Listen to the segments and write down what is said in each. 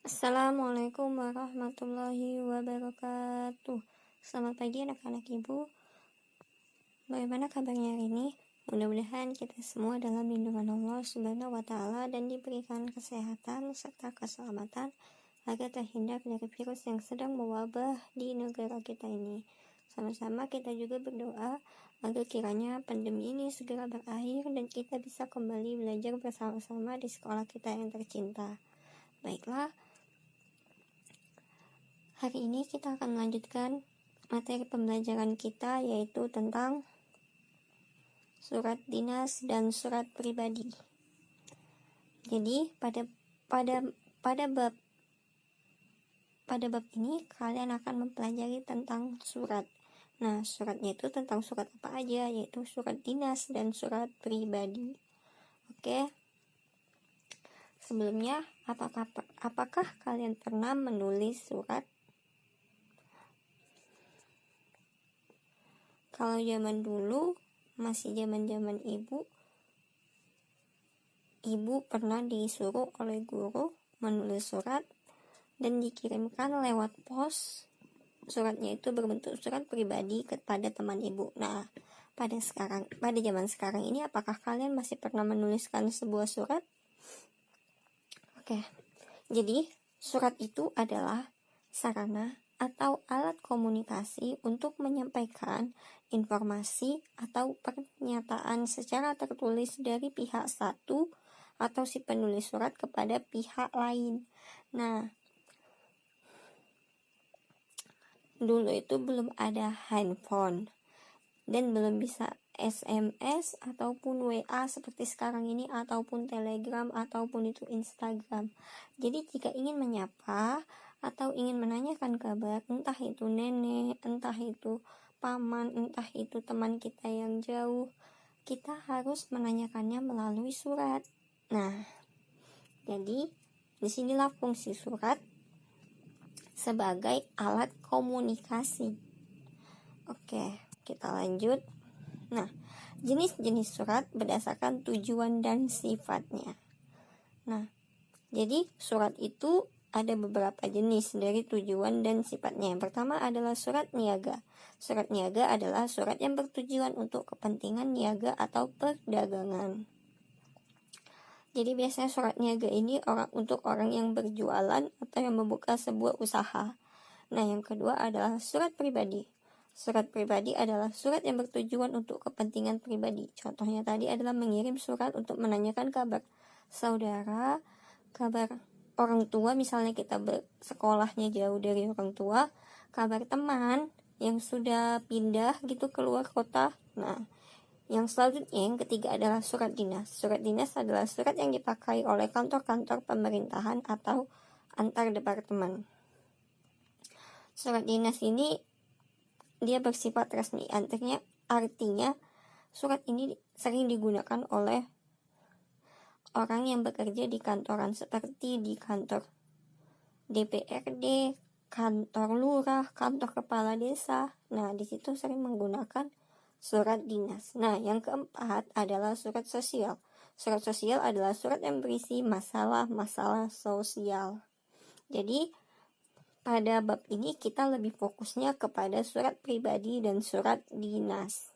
Assalamualaikum warahmatullahi wabarakatuh. Selamat pagi anak-anak ibu. Bagaimana kabarnya hari ini? Mudah-mudahan kita semua dalam lindungan Allah Subhanahu wa Ta'ala dan diberikan kesehatan serta keselamatan agar terhindar dari virus yang sedang mewabah di negara kita ini. Sama-sama kita juga berdoa agar kiranya pandemi ini segera berakhir dan kita bisa kembali belajar bersama-sama di sekolah kita yang tercinta. Baiklah, hari ini kita akan melanjutkan materi pembelajaran kita, yaitu tentang surat dinas dan surat pribadi. Jadi pada bab ini kalian akan mempelajari tentang surat. Nah, suratnya itu tentang surat apa aja, yaitu surat dinas dan surat pribadi. Oke. Sebelumnya, apakah kalian pernah menulis surat? Kalau zaman dulu, masih zaman ibu pernah disuruh oleh guru menulis surat dan dikirimkan lewat pos. Suratnya itu berbentuk surat pribadi kepada teman ibu. Nah, pada zaman sekarang ini, apakah kalian masih pernah menuliskan sebuah surat? Oke. Jadi, surat itu adalah sarana atau alat komunikasi untuk menyampaikan informasi atau pernyataan secara tertulis dari pihak satu atau si penulis surat kepada pihak lain. Nah, dulu itu belum ada handphone dan belum bisa SMS ataupun WA seperti sekarang ini, ataupun Telegram, ataupun itu Instagram. Jadi jika ingin menyapa atau ingin menanyakan kabar, entah itu nenek, entah itu paman, entah itu teman kita yang jauh, kita harus menanyakannya melalui surat. Nah, jadi disinilah fungsi surat sebagai alat komunikasi. Oke, kita lanjut. Nah, jenis-jenis surat berdasarkan tujuan dan sifatnya. Nah, jadi surat itu ada beberapa jenis dari tujuan dan sifatnya. Yang pertama adalah surat niaga. Surat niaga adalah surat yang bertujuan untuk kepentingan niaga atau perdagangan. Jadi biasanya surat niaga ini untuk orang yang berjualan atau yang membuka sebuah usaha. Nah, yang kedua adalah surat pribadi. Surat pribadi adalah surat yang bertujuan untuk kepentingan pribadi. Contohnya tadi adalah mengirim surat untuk menanyakan kabar saudara, kabar orang tua, misalnya kita sekolahnya jauh dari orang tua, kabar teman yang sudah pindah gitu keluar kota. Nah, yang selanjutnya, yang ketiga adalah surat dinas. Surat dinas adalah surat yang dipakai oleh kantor-kantor pemerintahan atau antar departemen. Surat dinas ini dia bersifat resmi. Artinya surat ini sering digunakan oleh orang yang bekerja di kantoran, seperti di kantor DPRD, kantor lurah, kantor kepala desa. Nah, di situ sering menggunakan surat dinas. Nah, yang keempat adalah surat sosial. Surat sosial adalah surat yang berisi masalah-masalah sosial. Jadi, pada bab ini kita lebih fokusnya kepada surat pribadi dan surat dinas.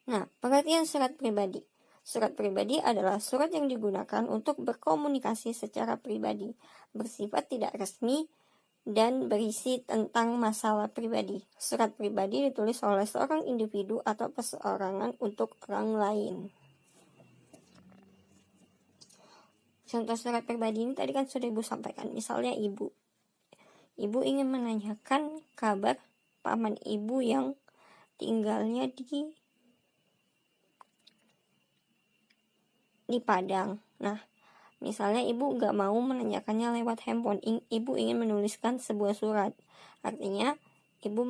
Nah, pengertian surat pribadi. Surat pribadi adalah surat yang digunakan untuk berkomunikasi secara pribadi, bersifat tidak resmi, dan berisi tentang masalah pribadi. Surat pribadi ditulis oleh seorang individu atau perseorangan untuk orang lain. Contoh surat pribadi ini tadi kan sudah ibu sampaikan. Misalnya ibu ingin menanyakan kabar paman ibu yang tinggalnya di Padang. Nah, misalnya ibu nggak mau menanyakannya lewat handphone, ibu ingin menuliskan sebuah surat. Artinya ibu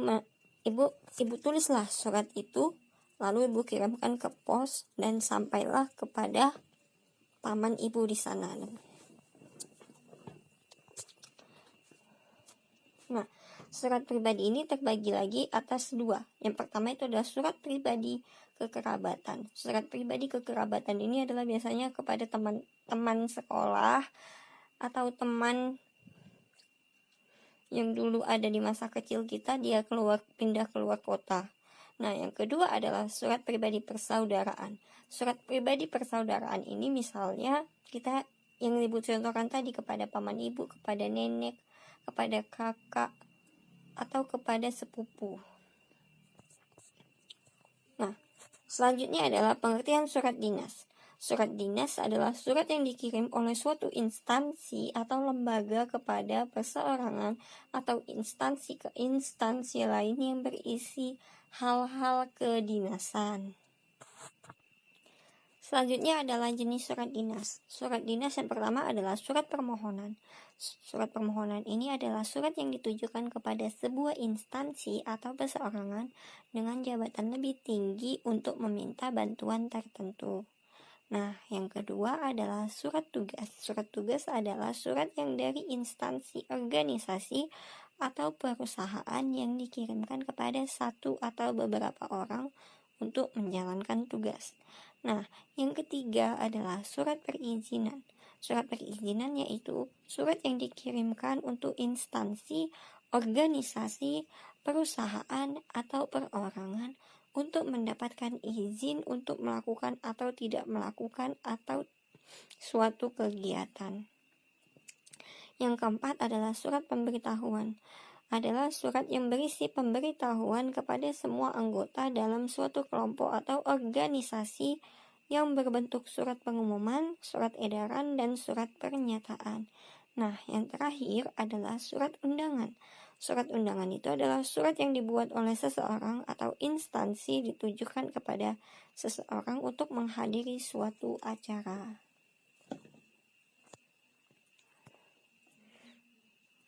tulislah surat itu, lalu ibu kirimkan ke pos dan sampailah kepada paman ibu di sana. Nah, surat pribadi ini terbagi lagi atas dua. Yang pertama itu adalah surat pribadi kekerabatan. Surat pribadi kekerabatan ini adalah biasanya kepada teman-teman sekolah atau teman yang dulu ada di masa kecil kita, dia pindah keluar kota. Nah, yang kedua adalah surat pribadi persaudaraan. Surat pribadi persaudaraan ini misalnya kita yang ibu contohkan tadi, kepada paman ibu, kepada nenek, kepada kakak, atau kepada sepupu. Nah, selanjutnya adalah pengertian surat dinas. Surat dinas adalah surat yang dikirim oleh suatu instansi atau lembaga kepada perseorangan atau instansi ke instansi lain yang berisi hal-hal kedinasan. Selanjutnya adalah jenis surat dinas. Surat dinas yang pertama adalah surat permohonan. Surat permohonan ini adalah surat yang ditujukan kepada sebuah instansi atau perseorangan dengan jabatan lebih tinggi untuk meminta bantuan tertentu. Nah, yang kedua adalah surat tugas. Surat tugas adalah surat yang dari instansi, organisasi, atau perusahaan yang dikirimkan kepada satu atau beberapa orang untuk menjalankan tugas. Nah, yang ketiga adalah surat perizinan. Surat perizinan yaitu surat yang dikirimkan untuk instansi, organisasi, perusahaan, atau perorangan untuk mendapatkan izin untuk melakukan atau tidak melakukan atau suatu kegiatan. Yang keempat adalah surat pemberitahuan. Adalah surat yang berisi pemberitahuan kepada semua anggota dalam suatu kelompok atau organisasi yang berbentuk surat pengumuman, surat edaran, dan surat pernyataan. Nah, yang terakhir adalah surat undangan. Surat undangan itu adalah surat yang dibuat oleh seseorang atau instansi ditujukan kepada seseorang untuk menghadiri suatu acara.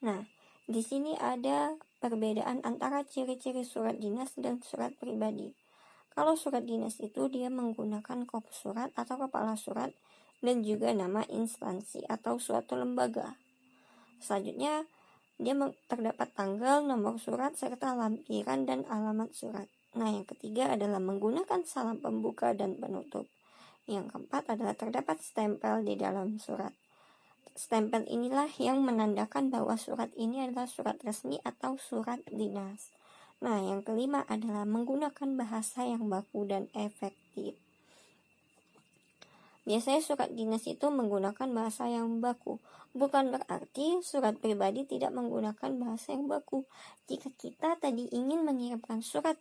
Nah, di sini ada perbedaan antara ciri-ciri surat dinas dan surat pribadi. Kalau surat dinas itu dia menggunakan kop surat atau kepala surat dan juga nama instansi atau suatu lembaga. Selanjutnya, dia terdapat tanggal, nomor surat, serta lampiran dan alamat surat. Nah, yang ketiga adalah menggunakan salam pembuka dan penutup. Yang keempat adalah terdapat stempel di dalam surat. Stempel inilah yang menandakan bahwa surat ini adalah surat resmi atau surat dinas. Nah, yang kelima adalah menggunakan bahasa yang baku dan efektif. Biasanya surat dinas itu menggunakan bahasa yang baku. Bukan berarti surat pribadi tidak menggunakan bahasa yang baku. Jika kita tadi ingin mengirimkan surat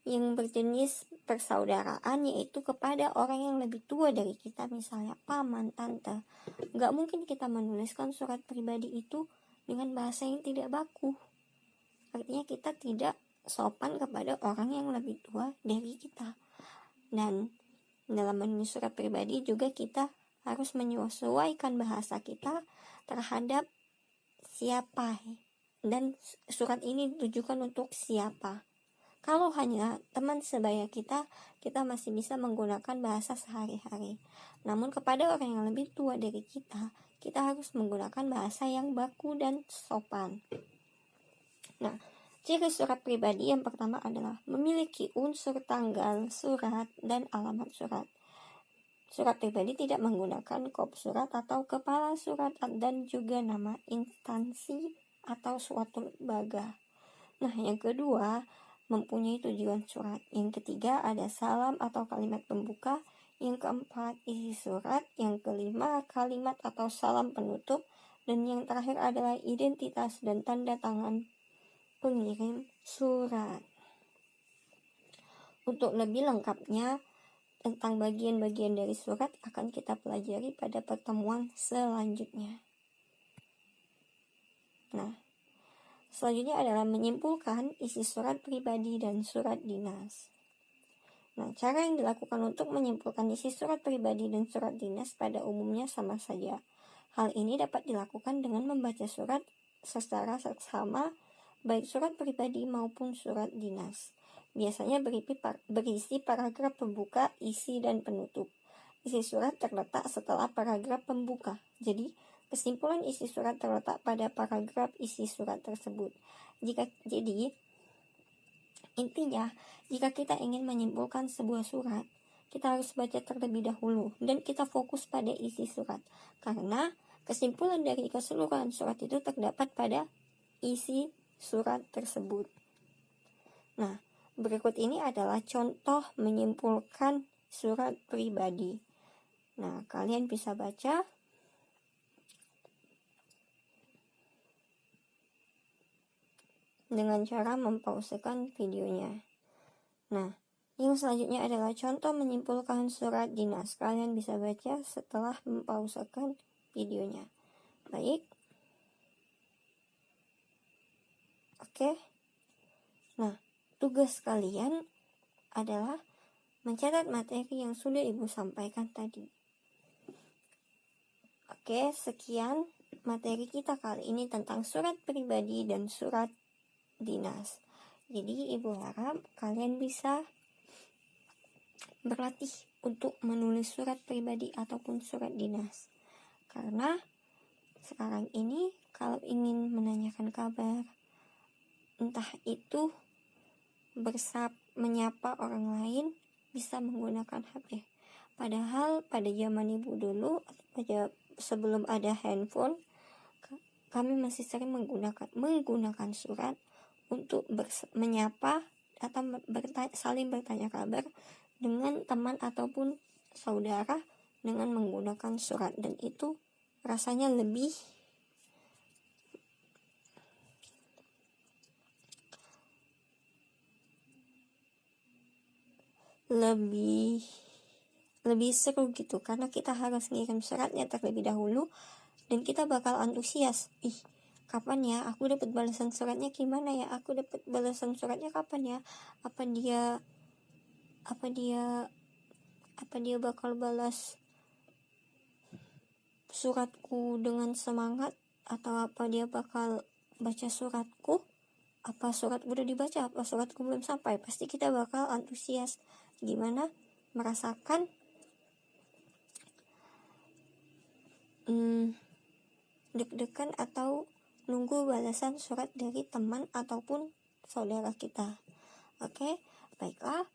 yang berjenis persaudaraan, yaitu kepada orang yang lebih tua dari kita, misalnya paman, tante, nggak mungkin kita menuliskan surat pribadi itu dengan bahasa yang tidak baku. Artinya kita tidak sopan kepada orang yang lebih tua dari kita. Dan dalam menulis surat pribadi juga kita harus menyesuaikan bahasa kita terhadap siapa, dan surat ini ditujukan untuk siapa. Kalau hanya teman sebaya kita masih bisa menggunakan bahasa sehari-hari. Namun kepada orang yang lebih tua dari kita harus menggunakan bahasa yang baku dan sopan. Nah, ciri surat pribadi yang pertama adalah memiliki unsur tanggal surat dan alamat surat. Surat pribadi tidak menggunakan kop surat atau kepala surat dan juga nama instansi atau suatu lembaga. Nah, yang kedua, mempunyai tujuan surat. Yang ketiga ada salam atau kalimat pembuka. Yang keempat isi surat. Yang kelima kalimat atau salam penutup. Dan yang terakhir adalah identitas dan tanda tangan pengirim surat. Untuk lebih lengkapnya tentang bagian-bagian dari surat akan kita pelajari pada pertemuan selanjutnya. Nah, selanjutnya adalah menyimpulkan isi surat pribadi dan surat dinas. Nah, cara yang dilakukan untuk menyimpulkan isi surat pribadi dan surat dinas pada umumnya sama saja. Hal ini dapat dilakukan dengan membaca surat secara seksama, baik surat pribadi maupun surat dinas. Biasanya berisi paragraf pembuka, isi, dan penutup. Isi surat terletak setelah paragraf pembuka. Jadi, kesimpulan isi surat terletak pada paragraf isi surat tersebut. Intinya, jika kita ingin menyimpulkan sebuah surat, kita harus baca terlebih dahulu dan kita fokus pada isi surat. Karena Kesimpulan dari keseluruhan surat itu terdapat pada isi surat tersebut. Nah, berikut ini adalah contoh menyimpulkan surat pribadi. Nah, kalian bisa baca dengan cara mempausekan videonya. Nah, yang selanjutnya adalah contoh menyimpulkan surat dinas. Kalian bisa baca setelah mempausekan videonya. Baik. Oke. Nah, tugas kalian adalah mencatat materi yang sudah Ibu sampaikan tadi. Oke, sekian materi kita kali ini tentang surat pribadi dan surat dinas. Jadi Ibu harap kalian bisa berlatih untuk menulis surat pribadi ataupun surat dinas. Karena sekarang ini kalau ingin menanyakan kabar, entah itu menyapa orang lain, bisa menggunakan HP. Padahal pada zaman Ibu dulu, sebelum ada handphone, kami masih sering menggunakan surat untuk menyapa atau saling bertanya kabar dengan teman ataupun saudara dengan menggunakan surat, dan itu rasanya lebih seru gitu, karena kita harus ngirim suratnya terlebih dahulu dan kita bakal antusias. Kapan ya aku dapat balasan suratnya, gimana ya aku dapat balasan suratnya, kapan ya, apa dia bakal balas suratku dengan semangat, atau apa dia bakal baca suratku, apa suratku udah dibaca, apa suratku belum sampai. Pasti kita bakal antusias, gimana merasakan deg-degan atau nunggu balasan surat dari teman ataupun saudara kita. Oke, baiklah.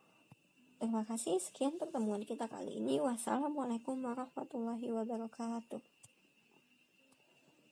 Terima kasih, sekian pertemuan kita kali ini. Wassalamualaikum warahmatullahi wabarakatuh.